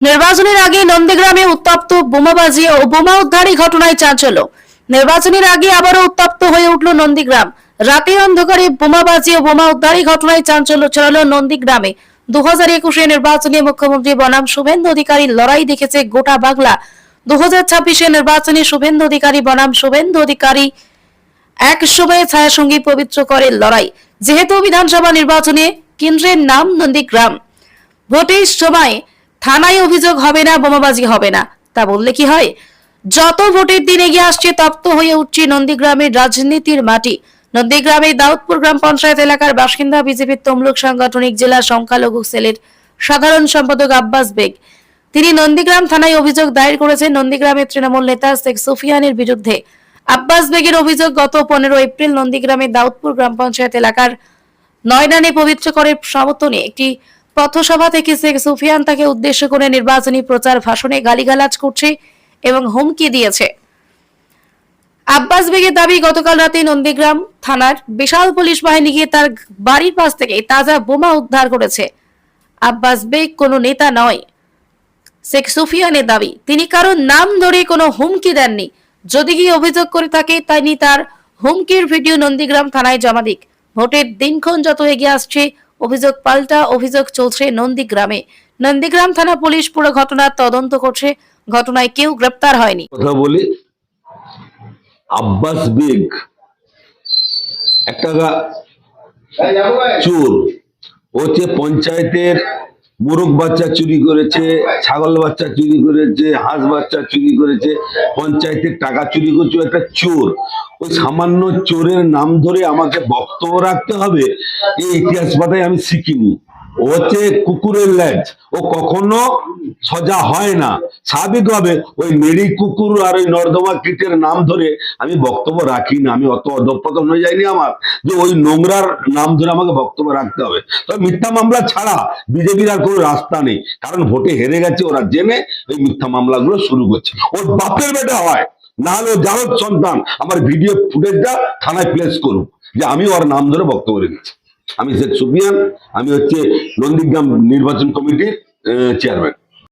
নির্বাচনের আগে নন্দীগ্রামে উত্তপ্ত বোমাবাজি ও বোমা উদ্ধারী ঘটনায় চাঞ্চল্য। নির্বাচনের আগে আবারও উত্তপ্ত হয়ে উঠল নন্দীগ্রাম। রাতের অন্ধকারে বোমাবাজি ও বোমা উদ্ধারী ঘটনায় চাঞ্চল্য ছড়ালো নন্দীগ্রামে। 2021 নির্বাচনে মুখ্যমন্ত্রী বনাম শুভেন্দু অধিকারীর লড়াই দেখেছে গোটা বাংলা। 2026 নির্বাচনে শুভেন্দু অধিকারী বনাম শুভেন্দু অধিকারী এক সময়ে ছায়াসঙ্গী পবিত্র করে লড়াই। যেহেতু বিধানসভা নির্বাচনে কেন্দ্রের নাম নন্দীগ্রাম, ভোটের সময় থানায় অভিযোগ হবে না, বোমাবাজি হবে না, তা বললে কি হয়? যত ভোটের দিন এগিয়ে আসছে তপ্ত হয়ে উঠছে নন্দীগ্রামের রাজনীতির মাটি। নন্দীগ্রামের দাউদপুর গ্রাম পঞ্চায়েত এলাকার বাসিন্দা বিজেপির তমলুক সাংগঠনিক জেলা সংখ্যালঘু সেলের সাধারণ সম্পাদক আব্বাস বেগ। তিনি নন্দীগ্রাম থানায় অভিযোগ দায়ের করেছেন নন্দীগ্রামের তৃণমূল নেতা শেখ সুফিয়ানের বিরুদ্ধে। আব্বাস বেগের অভিযোগ, গত 15 এপ্রিল নন্দীগ্রামের দাউদপুর গ্রাম পঞ্চায়েত এলাকার নয়নানে পবিত্র করে সমর্থনে একটি পথসভা থেকে শেখ সুফিয়ান তাকে উদ্দেশ্য করে নির্বাচনী প্রচার ভাষণে গালিগালাজ করছে এবং হুমকি দিয়েছে। আব্বাস বেগের দাবি, গতকাল রাতে নন্দীগ্রাম থানার বিশাল পুলিশ বাহিনী গিয়ে তার বাড়ির পাশ থেকে তাজা বোমা উদ্ধার করেছে। আব্বাস বেগ কোনো নেতা নয়। শেখ সুফিয়ানের দাবি, তিনি কারো নাম ধরে কোনো হুমকি দেননি। যদি কি অভিযোগ করে থাকে, তিনি তার হুমকির ভিডিও নন্দীগ্রাম থানায় জমা দিক। ভোটের দিনক্ষণ যত এগিয়ে আসছে অভিযোগ পাল্টা অভিযোগ চলছে নন্দীগ্রামে। নন্দীগ্রাম থানা পুলিশ পুরো ঘটনার তদন্ত করছে। ঘটনায় কেউ গ্রেপ্তার হয়নি। কথা বলি, আব্বাস বেগ একটা চোর। হচ্ছে পঞ্চায়েতের মোরগ বাচ্চা চুরি করেছে, ছাগল বাচ্চা চুরি করেছে, হাঁস বাচ্চা চুরি করেছে, পঞ্চায়েতের টাকা চুরি করছে। একটা চোর। ওই সামান্য চোরের নাম ধরে আমাকে বক্তব্য রাখতে হবে, এই ইতিহাস পাতায় আমি শিখিনি। ও হচ্ছে কুকুরের ল্যাজ, ও কখনো সজা হয় না। স্বাভাবিকভাবে ওই মেরি কুকুর আর ওই নর্দমা কীটের নাম ধরে আমি বক্তব্য রাখি না। আমি অত অধঃপতন হয়ে যায়নি আমার যে ওই নোংরার নাম ধরে আমাকে বক্তব্য রাখতে হবে। তবে মিথ্যা মামলা ছাড়া বিজেপির আর কোনো রাস্তা নেই, কারণ ভোটে হেরে গেছে। ওরা জেনে এই মিথ্যা মামলাগুলো শুরু করছে। ওর বাপের বেটা হয়, না হলে জারদ সন্তান আমার ভিডিও ফুটেজটা থানায় প্লেস করুক যে আমি ওর নাম ধরে বক্তব্য রেখেছি। আমি শেখ সুফিয়ান, আমি হচ্ছে নন্দীগ্রাম নির্বাচন কমিটির চেয়ারম্যান।